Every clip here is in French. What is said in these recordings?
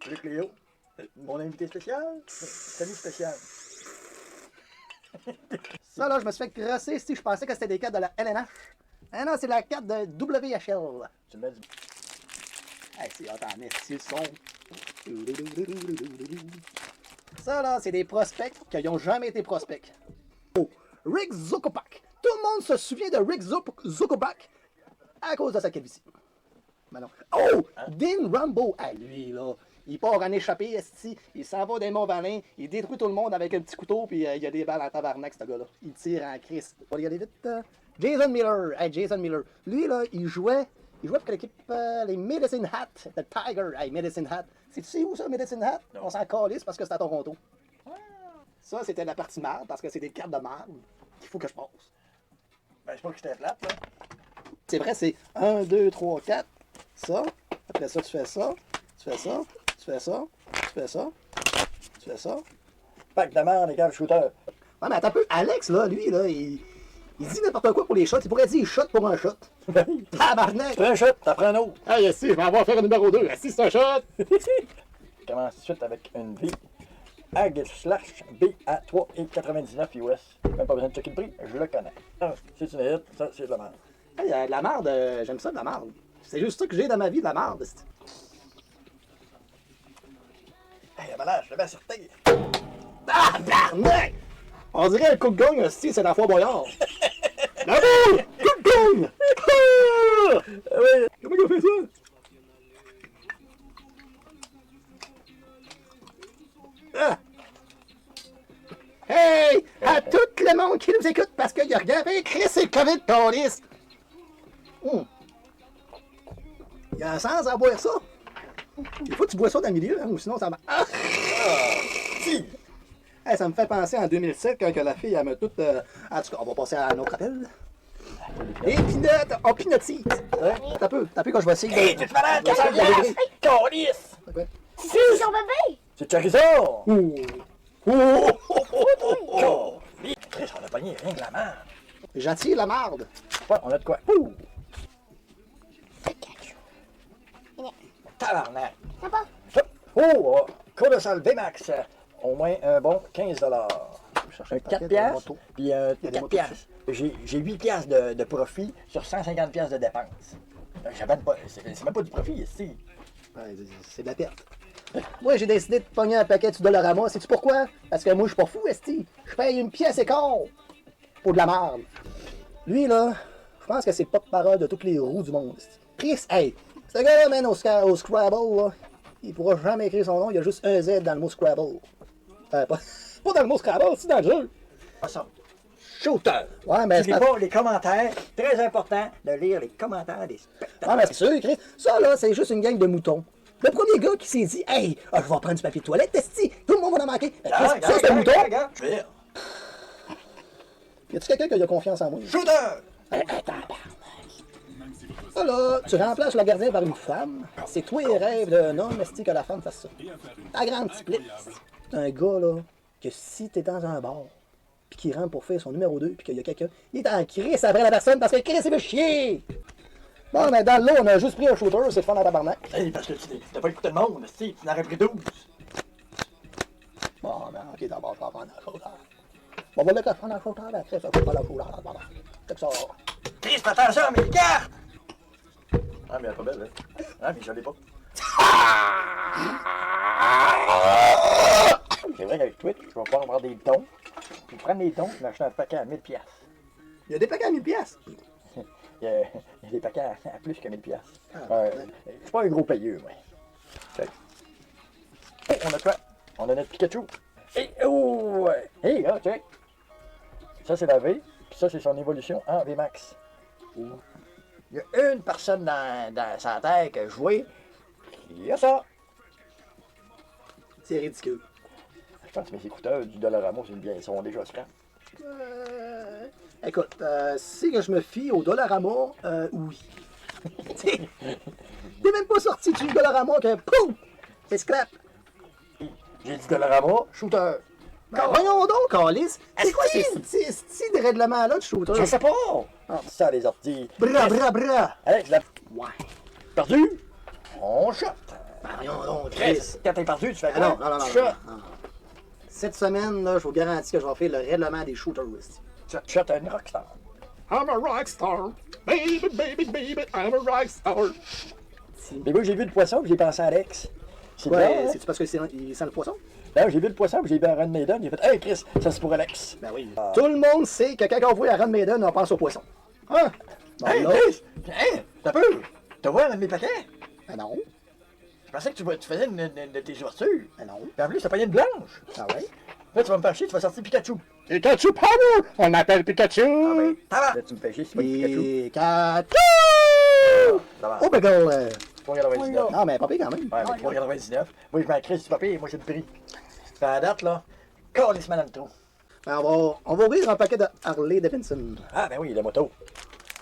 Salut Cléo, mon invité spécial, salut spécial. Ça là, je me suis fait crosser si je pensais que c'était des cartes de la LNH. Ah non, c'est la carte de WHL. Tu me dis. Hey, c'est hot en esti le son. Ça là, c'est des prospects qui n'ont jamais été prospects. Oh, Rick Zuckerback. Tout le monde se souvient de Rick Zuckerback à cause de sa calvitie. Ben non. Oh! Dean Rambo! Ah, lui, là, il part en échappée, esti. Il s'en va des Mont-Valin, il détruit tout le monde avec un petit couteau, puis il y a des balles en tabarnak, ce gars-là. Il tire en crise. On va regarder vite. Jason Miller. Hey, Jason Miller. Lui, là, il jouait pour l'équipe, les Medicine Hat, The Tiger. Hey, Medicine Hat. Tu sais où ça, Medicine Hat? Non. On s'en calisse parce que c'est à Toronto. Ça, c'était la partie marde, parce que c'est des cartes de marde qu'il faut que je passe. Ben, je sais pas que j'étais plate, là. C'est vrai, c'est 1, 2, 3, 4. Ça. Après ça, tu fais ça. Tu fais ça. Tu fais ça. Tu fais ça. Tu fais ça. Pack de merde, les gars, shooter. Ouais, mais attends un peu. Alex, là, lui, là, il dit n'importe quoi pour les shots. Il pourrait dire shot pour un shot. Tabarnak! Fais un shot, t'en prends un autre. Hey, si, je vais avoir à faire un numéro 2. Si, c'est un shot! Commence tout de suite avec une V. AG/B à 3,99 US. Même pas besoin de checker le prix, je le connais. Ah, c'est une hit, ça, c'est de la merde. Hey, de la merde, j'aime ça, de la merde. C'est juste ça que j'ai dans ma vie, de la merde. Hey, à malade, je l'avais acerté. Ah, barnac! On dirait un coup de gong, si c'est la fois Boyard. La boule! Coup de gong! Ah! Oui. Comment il a fait ça? Ah! Hey! À tout le monde qui nous écoute parce qu'il a regardé Chris et COVID ton liste! Il y a un sens à boire ça? Il faut que tu bois ça dans le milieu, hein, ou sinon ça va. Ah! Si. Hey, ça me fait penser en 2007 quand que la fille, elle m'a toute. En tout cas, on va passer à un autre appel. Et pinotte, on pinotite. T'as peu quand je vais essayer. Hey, t'es malade, de- 400 de- de- piastres! Calice! Ouais. C'est son bébé! C'est Charizard! Ouh. Oh! Chris, on a pogné rien que la merde. J'attire la marde. Ouais, on a de quoi? Ouh! Tabarnak! Sympa. Oh! Colossal VMAX! Au moins un bon 15 $. Un 4 piastres, puis un Il y a des 4 motos piastres. J'ai 8 piastres de profit sur 150 piastres de dépenses. J'abonne pas, c'est même pas du profit ici. Ouais, c'est de la perte. Moi, j'ai décidé de pogner un paquet du Dollarama. Sais-tu pourquoi? Parce que moi, je suis pas fou, esti. Je paye une pièce et quart pour de la merde. Lui, là, je pense que c'est pas de parole de toutes les roues du monde, esti. Chris, hey, ce gars-là, man, au Scrabble, là, il pourra jamais écrire son nom. Il y a juste un Z dans le mot Scrabble. Pas dans le mot Scrabble, c'est dans le jeu. Ah ça. Shooter! Ouais, mais Tu lis pas les commentaires. Très important de lire les commentaires des spectateurs. Ouais, mais c'est sûr, Chris. Ça, là, c'est juste une gang de moutons. Le premier gars qui s'est dit, hey, je vais prendre du papier de toilette, esti, tout le monde va en manquer. Chris, ça, c'est un mouton. Je vais. Y a-tu quelqu'un qui a confiance en moi? Shooter! Ça, là, tu remplaces le gardien par une femme. C'est toi les rêves d'un homme, esti, que la femme fasse ça. Ta grande split. C'est un gars, là, que si t'es dans un bar, puis qu'il rentre pour faire son numéro 2, puis qu'il y a quelqu'un, il est en crise après la personne parce que Chris, il veut chier. Bon, mais dans le lot, on a juste pris un shooter, c'est le fun à tabarnak. Hey, parce que tu t'as pas écouté le monde, si, tu n'aurais pris 12. Bon, ben, ok, d'abord, je vais prendre un shooter. Bon, voilà que je prends un shooter, ben, Chris, je vais prendre un shooter, d'abord. C'est que ça. Chris, fais attention à mes cartes! Ah, mais elle est pas belle, hein? Ah, mais je l'ai pas. C'est vrai qu'avec Twitch, je vais pouvoir avoir des dons. Puis prendre des dons, m'acheter un paquet à 1000 piastres. Il y a des paquets à 1000 piastres. Il y a des paquets à plus que 1000 piastres. Je suis pas un gros payeux, moi. Okay. Hey, on a quoi? On a notre Pikachu. Hey, oh! Hey, là, check! Ça, c'est la V, puis ça, c'est son évolution en VMAX. Il y a une personne dans sa terre qui a joué, il y a ça. C'est ridicule. Je pense que mes écouteurs du Dollarama, ils sont déjà scrap. Écoute, si que je me fie au Dollarama, oui. T'es même pas sorti du Dollarama que poum! C'est scrap. J'ai dit Dollarama, shooter. Ben, voyons donc, Alice. C'est quoi ces styles de règlement-là de shooter? Je sais pas! Ah, ça, les orties. Bra, bra, bra. Alex, la Ouais. perdu. On shot. Ben, voyons donc, Chris, Chris. quand t'es perdu, tu fais Ah quoi? non, non, non, non, Shot. non, non. Cette semaine, là, je vous garantis que je vais faire le règlement des shooters. Shot un rockstar. I'm a rock star. Baby, baby, baby, I'm a rock star. Mais moi, j'ai vu le poisson, puis j'ai pensé à Alex. C'est Ouais, bizarre, hein? c'est-tu parce qu'il sent le poisson? Non, j'ai vu le poisson, puis j'ai vu Iron Maiden, j'ai fait « Hey Chris, ça c'est pour Alex! Ben oui. Tout le monde sait que quand on voit Iron Maiden, on pense au poisson. Hein? » Bon, Hey là, Chris! Hey, t'as peur? T'as vu un de mes paquets? ben non. Je pensais que tu faisais une de tes ouvertures. Ben non. Puis en plus, t'as pas une blanche. Ah ouais? Là, tu vas me faire chier, tu vas sortir Pikachu. Pikachu Power! On appelle Pikachu! Ah ben, ça va! Là, tu me fais chier, c'est pas Pikachu. Pikachu! Ça va. Oh, ben, go! 3,99. Non, mais pas pire quand même. Ouais, mais 3,99. Moi, je m'en crée, c'est pas pire, moi, j'ai le prix. Puis à la date, là, calissement dans le trou. Ben, on va ouvrir un paquet de Harley Davidson. Ah, ben oui, la moto.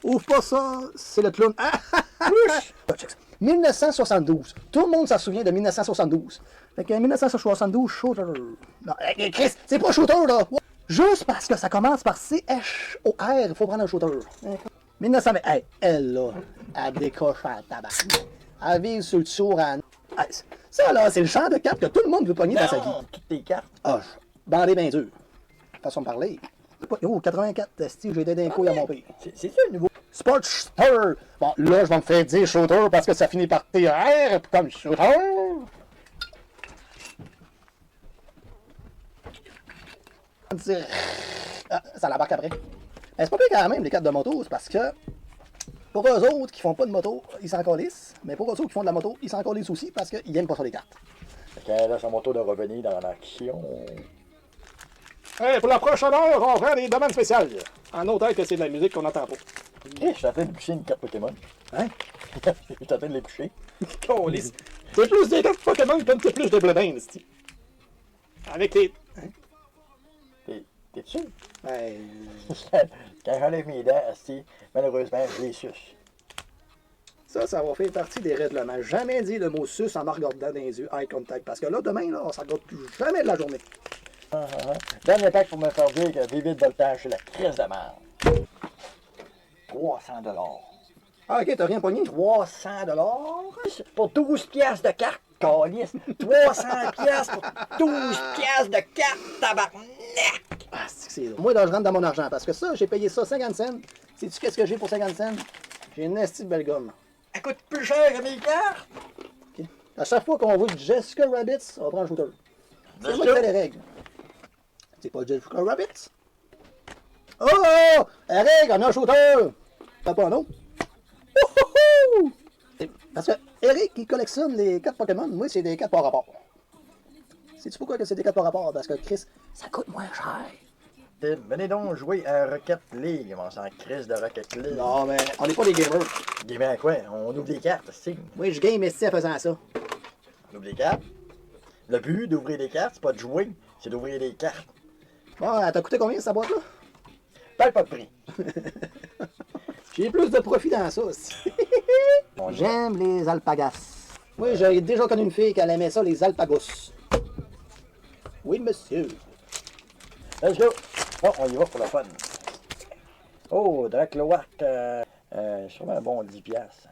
Ouvre pas ça, c'est le clown. Ah, check ça. 1972. Tout le monde s'en souvient de 1972. Fait que 1972, shooter. Non, hey, Chris, c'est pas shooter, là. Juste parce que ça commence par C-H-O-R, il faut prendre un shooter. 1900, hey, elle, là, elle décoche à tabac. Elle vise sur le tour à... Hey, ça, là, c'est le champ de cartes que tout le monde veut pogner dans sa vie. Non, toutes tes cartes. Ah, bandé bien dur. Façon de parler. Oh, 84, style, j'ai aidé d'un coup à mon pire. C'est ça le nouveau. Sportster! Bon, là, je vais me faire dire shooter parce que ça finit par TR comme shooter. Ça l'embarque après. Mais c'est pas pire quand même, les cartes de moto, c'est parce que pour eux autres qui font pas de moto, ils s'en calissent. Mais pour eux autres qui font de la moto, ils s'en calissent aussi parce qu'ils aiment pas ça les cartes. Fait que là, c'est mon tour de revenir dans l'action. Hey, pour la prochaine heure, on prend des demandes spéciales. En autant que c'est de la musique qu'on n'entend pas. Je suis en train de boucher une carte Pokémon. Hein? Je suis en train de les boucher. Câlisse. C'est plus des cartes Pokémon comme c'est plus de blabin, c'ti. Avec les... T'es sûr? Ben, Quand j'enlève mes dents, asti, malheureusement, je les suce. ça va faire partie des règlements. Jamais dire le mot sus en me regardant dans les yeux, eye contact. Parce que là, demain, là, on s'en regarde plus jamais de la journée. Dernier pack pour me faire dire que Vivid Voltage, c'est la crise de merde. 300 $. Ah, ok, t'as rien pogné? 300 $? Pour 12 piastres de carte, calice. 300 piastres pour 12 piastres de carte, tabarnak. Ah, c'est drôle. Moi, là, je rentre dans mon argent. Parce que ça, j'ai payé ça 50 cents. Sais-tu qu'est-ce que j'ai pour 50 cents? J'ai une esti de belle gomme. Elle coûte plus cher que mes cartes. Ok. À chaque fois qu'on voit Jessica Rabbit, on va prendre un shooter. C'est moi qui fais les règles. C'est pas Jessica Rabbit? Oh! Eric, on a un shooter! T'as pas un autre? Wouhou! Parce que Eric, il collectionne les cartes Pokémon. Moi, c'est des cartes par rapport. Sais-tu pourquoi que c'est des cartes par rapport? Parce que Chris, ça coûte moins cher. Venez donc jouer à Rocket League. On s'en crise de Rocket League. Non, mais on n'est pas des gamers. Gamer à quoi? On ouvre des cartes, c'est. Moi, je game ici en faisant ça. On ouvre des cartes. Le but d'ouvrir des cartes, c'est pas de jouer, c'est d'ouvrir des cartes. Bon, elle t'a coûté combien, cette boîte-là? Parle pas de prix. J'ai plus de profit dans ça aussi. J'aime les alpagas. Oui, j'ai déjà connu une fille qui aimait ça, les alpagos. Oui, monsieur. Let's go! Bon, on y va pour la fun. Oh, Dracloak, sûrement un bon 10 piastres.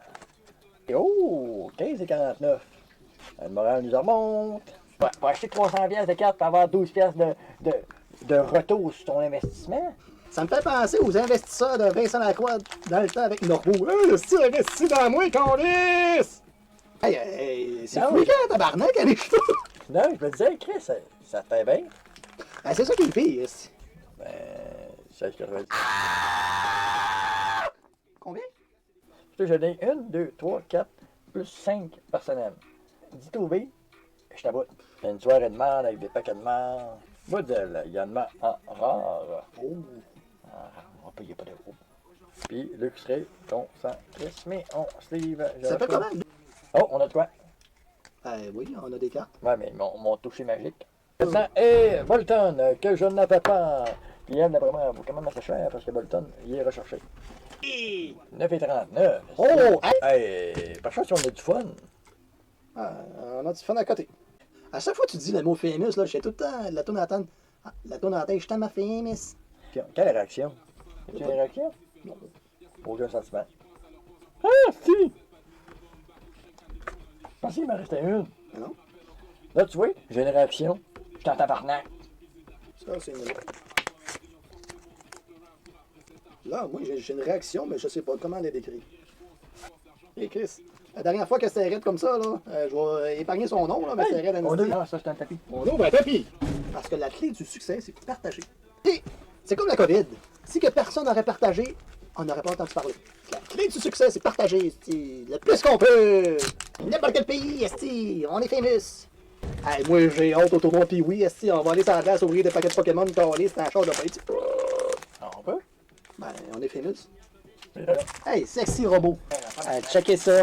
Et oh, 15,49. Le moral nous remonte. Ouais, pour acheter 300 piastres de cartes, pour avoir 12 piastres de retour sur ton investissement. Ça me fait penser aux investisseurs de Vincent Lacroix dans le temps avec Norbeau. Hey, c'est investi dans moi, câlisse! Hey, hey, c'est Non, fréquent, tabarnak, avec ça. Non, je me disais, Chris, ça te fait bien. Ben, c'est ça qui est le pire. Ben, c'est ce que je veux dire. Combien? Je te donne 1, 2, 3, 4, plus 5 par semaine. 10 trouvé, je t'aboute. Il y a une soirée de merde avec des paquets de merde. Modèle également en rare. Oh. On va payer pas de gros. Puis, luxerait, on s'en crisse, mais on sleeve. Ça fait comment? Oh, on a de quoi? Oui, on a des cartes. Ouais, mais mon toucher magique. Maintenant, Bolton, que je n'avais pas. Puis elle, d'après moi, vaut quand même assez cher parce que Bolton, il est recherché. 9,39. Oh! Hey, par chance, on a du fun. Ah, on a du fun à côté. À chaque fois que tu dis le mot famous, là, je sais tout le temps la tourne à la tête. Ah, la tourne à la tête, je t'aime ma famous. Quelle réaction? As-tu une réaction? Non. Aucun sentiment. Ah, si! pensé qu'il m'en restait une. Ah non? Là, tu vois, j'ai une réaction. Je suis en tabarnak. Ça, c'est une... Là, moi, j'ai une réaction, mais je sais pas comment la décrire. Hé, Chris, la dernière fois que c'était raide comme ça, là, je vais épargner son nom, là, mais c'était raide On à a... Ah, ça, c'est un tapis. On ouvre un tapis. Parce que la clé du succès, c'est partager. Et c'est comme la COVID. Si que personne n'aurait partagé, on n'aurait pas entendu parler. La clé du succès, c'est partager, esti. Le plus qu'on peut. N'importe quel pays, esti. On est famous. Hey, moi, j'ai hâte au tournoi, puis oui, esti, on va aller sur la place, ouvrir des paquets de Pokémon, coller, c'est un char de bête. Ah, on peut? Ben, on est famous. Hey, sexy robot. Hey, checkez ça.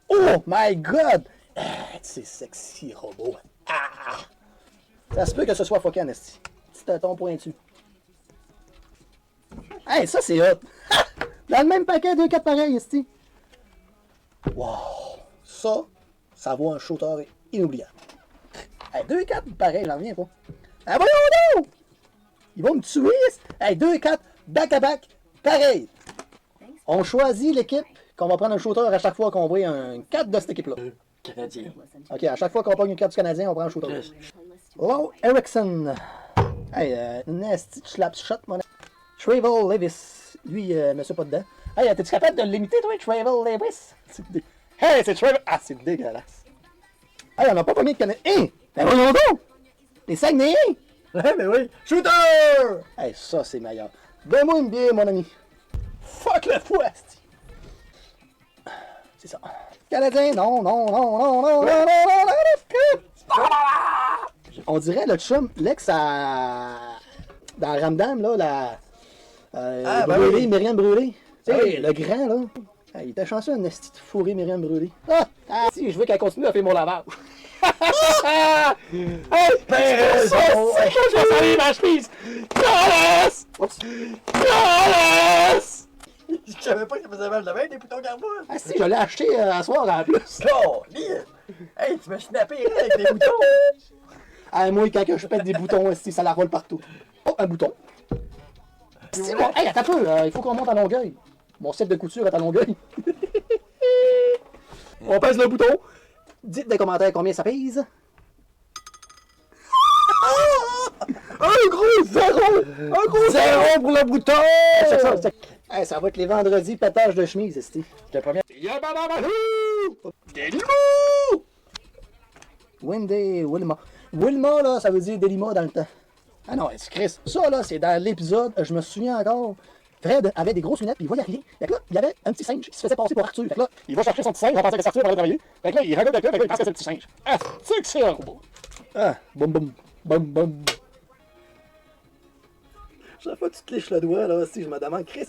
Oh my god! C'est sexy robot. Ah! Ça se peut que ce soit fucking esti. Petit tâton pointu. Hey, ça c'est hot! Ha! Dans le même paquet, 2-4 pareils, esti. Wow! Ça vaut un shooter inoubliable. Hey, 2-4 pareils, j'en reviens pas. Ah, voyons donc! Ils vont me tuer! Hey, 2-4 back-à-back, pareil! On choisit l'équipe qu'on va prendre un shooter à chaque fois qu'on voit un 4 de cette équipe-là. Canadien. Ok, à chaque fois qu'on prend une carte du Canadien, on prend un shooter. Oh, Erickson. Hey, nasty slap shot, mon ami. Travel Levis. Lui, monsieur pas dedans. Hey, t'es-tu capable de l'imiter, toi, Travel Levis? Hey, c'est Travel. Ah, c'est dégueulasse. Hey, on a pas mis de Canadien. Hé! Ben voyons donc! Les Saguenayens! Ouais, mais oui. Shooter! Hey, ça, c'est meilleur. Donne-moi une bière, mon ami. Fuck le fou, asti. C'est ça. Canadien, non, non, non, non, non, non, non, non, on dirait le chum, l'ex à... dans Ramdam, là, la... Brûlé, oui. Myriam Brûlé. Tu sais, Oui. le grand, là. Ah, il était chanceux, un esti de fourré Myriam Brûlé. Si, je veux qu'elle continue à faire mon lavage. Hey, Ben, ça, c'est que je vais salir ma chemise. Calice! Oups. Calice! Je savais pas que ça faisait mal de main, des boutons carbone. Ah si, je l'ai acheté à soir en plus. Oh, lire. Hey, tu m'as snappé avec des boutons. Ah, moi, quand que je pète des boutons, esti, ça la roule partout. Oh, un bouton. C'est bon. Hey, attends un peu, il faut qu'on monte à Longueuil. Mon set de couture est à Longueuil. On pèse le bouton. Dites dans les commentaires combien ça pèse. Un gros zéro! Un gros zéro pour le bouton! Hey, ça va être les vendredis pétage de chemise, esti. C'était pas bien. Wendy Wilma. Wilma, là, ça veut dire Delima dans le temps. Ah non, c'est Chris. Ça, là, c'est dans l'épisode, je me souviens encore. Fred avait des grosses lunettes, puis il voyait rien. Fait que là, il y avait un petit singe qui se faisait passer pour Arthur. Fait que là, il va chercher son petit singe, en pensant que c'est Arthur pour aller travailler. Fait que là, il regarde le gars, fait que là, il pense que c'est le petit singe. Ah, c'est que c'est un robot. Ah, boum boum. Boum boum. Chaque fois que tu te liches le doigt, là, si je me demande, Chris,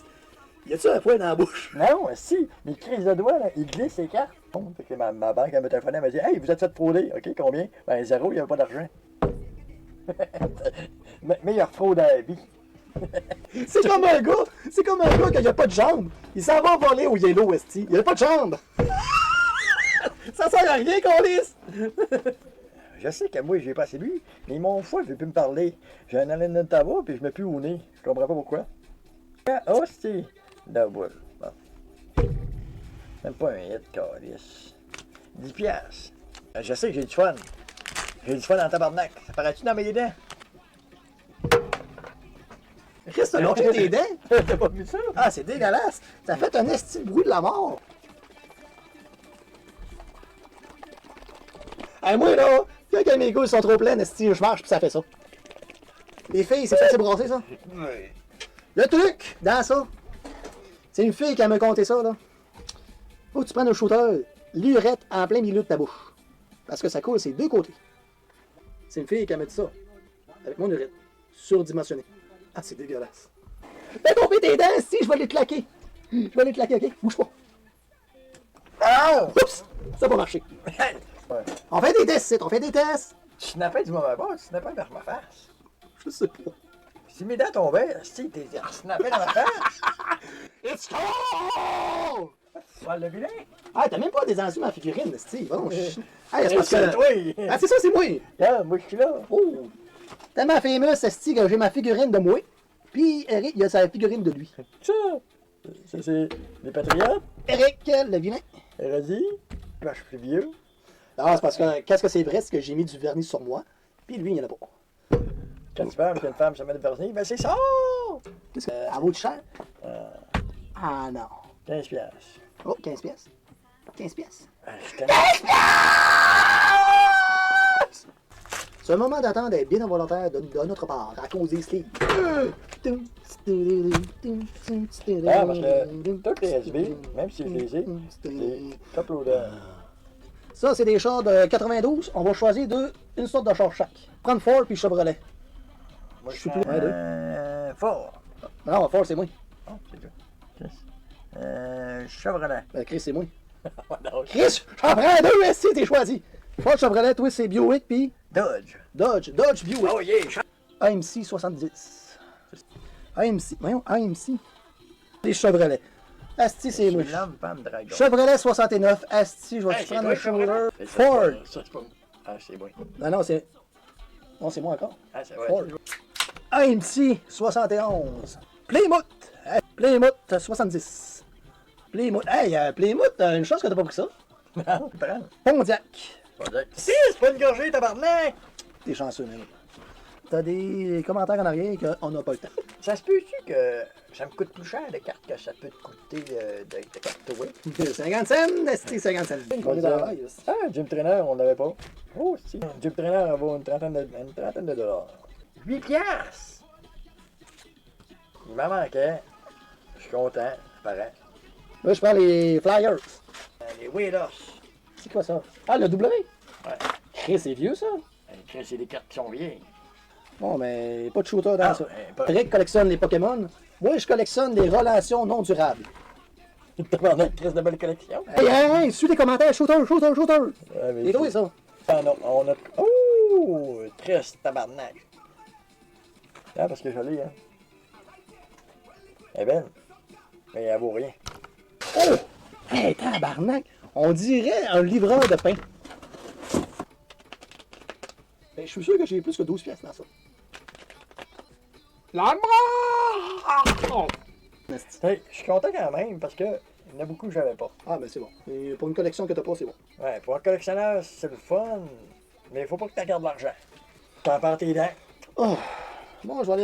y a-tu un poil dans la bouche? Non, si, les crises de doigts, là, ils glissent les cartes. Bon, fait que ma banque, elle me téléphonait, elle m'a dit hey, vous êtes fait frauder. OK, combien? Ben, zéro, il n'y avait pas d'argent. Meilleure fraude à la vie. C'est comme un gars qui a pas de jambes. Il s'en va voler au yellow, esti. Il a pas de jambes. Ça sert à rien qu'on lisse. Je sais que moi, j'ai pas assez bu, mais mon foie ne veut plus me parler. J'ai un haleine de tabac, puis je mets plus au nez. Je comprends pas pourquoi. Ah, c'est double. Bon. Même pas un hit, calice. 10 piastres. Je sais que j'ai du fun. J'ai du fun en tabarnak. Ça paraît-tu dans mes dents? Chris, t'as lâché tes dents? T'as pas vu ça? Ah, c'est dégueulasse. Ça fait un esti de bruit de la mort. Hey, moi, là, quand mes couilles sont trop pleines, esti, je marche puis ça fait ça. Les filles, c'est facile brasser, ça? Oui. Le truc dans ça, c'est une fille qui m'a conté ça, là. Faut que tu prennes un shooter, l'urette en plein milieu de ta bouche. Parce que ça coule ses deux côtés. C'est une fille qui m'a dit ça. Avec mon urette. Surdimensionné. Ah, c'est dégueulasse. Fais tomber tes dents, si, je vais les claquer. Je vais les claquer, ok? Bouge pas. Ah! Oups! Ça va marcher. Ouais. On fait des tests, on fait des tests. Tu snappais du mauvais bord, tu snappais vers ma face. Je sais pas. Si mes dents tombaient, si t'es snappé dans ma face. It's cold! Tu vas le vilain. Ah, t'as même pas des enzymes en figurine, Steve. Bon, ah, c'est parce C'est que... toi. Ah, c'est ça, c'est moi. Regarde, moi je suis là. Oh! Tellement fameux, Steve, que j'ai ma figurine de moi. Puis Eric, il a sa figurine de lui. Ça, c'est les patriotes. Eric, le vilain. Érodi, vache plus vieux. Non, c'est parce que qu'est-ce que c'est vrai, c'est que j'ai mis du vernis sur moi, puis lui, il n'y en a pas. Quand tu parles qu'une femme se met de vernis, ben c'est ça! Qu'est-ce que. Elle vaut cher? Ah non. 15 piastres. Oh, 15 pièces. 15 pièces. Je C'est un moment d'attente est bien involontaire de notre part, à cause des sleeves. Ah, parce que toutes les SB, même si je les ai, c'est top loader. Ça, c'est des chars de 92. On va choisir une sorte de char chaque. Prendre Ford puis Chevrolet. Moi, je suis plus. Ouais, deux. Fort. Non, Ford, c'est moi. Oh, c'est dur. Chevrolet. Ben, Chris, c'est moi. Non, Chris, j'en prends deux, SC, t'es choisi. Ford Chevrolet, toi, c'est Buick puis Dodge. Dodge Buick. Oh yeah! AMC 70. AMC, voyons, AMC. Les Chevrolet. Asti, c'est moi. L'homme, femme, dragon. Chevrolet 69. Asti, je vais Hey, te prendre c'est un toi, Chevrolet. Chevrolet? Ford. Ça, c'est pas... Ah, c'est bon. Non, c'est. Non, c'est moi encore. Ah, c'est vrai. Ford. AMC 71. Plymouth. Plymouth 70. Plymouth. Hey, Plymouth, une chance que t'as pas pris ça. Non, prends. Pontiac. Pas dire. Si, c'est pas une gorgée, tabarnak! T'es chanceux, mais oui. T'as des commentaires en arrière qu'on n'a pas le temps. Ça se peut-tu que ça me coûte plus cher de cartes que ça peut te coûter de cartes oui? 50 cents, esti, 50 cents. On est dans la veille, Ah, Gym Trainer, on l'avait pas. Oh, si. Gym Trainer, elle vaut une trentaine de dollars. 8 piastres! Il m'en manquait. Je suis content, pareil. Là, je prends les Flyers. Les Wheelers. C'est quoi ça? Ah, le W? Ouais. Chris, c'est vieux, ça? C'est des cartes qui sont vieilles. Bon, mais pas de shooter dans Ah, ça. pas... Rick collectionne les Pokémon. Moi, je collectionne les relations non durables. T'as une crise de belle collection? Hey, hey, suis les commentaires, shooter. Ouais, Et toi, ça? Ah non, on a... Oh! Triste, tabarnak. Ah, parce que je l'ai, hein. Elle est belle. Mais elle vaut rien. Oh! Hey, tabarnak! On dirait un livreur de pain. Ben, je suis sûr que j'ai plus que 12 pièces dans ça. La mort! Hey, je suis content quand même parce que il y en a beaucoup que j'avais pas. Ah, ben c'est bon. Et pour une collection que t'as pas, c'est bon. Ouais, pour un collectionneur, c'est le fun, mais il faut pas que tu regardes l'argent. T'en perds tes dents. Oh! Bon, je vais aller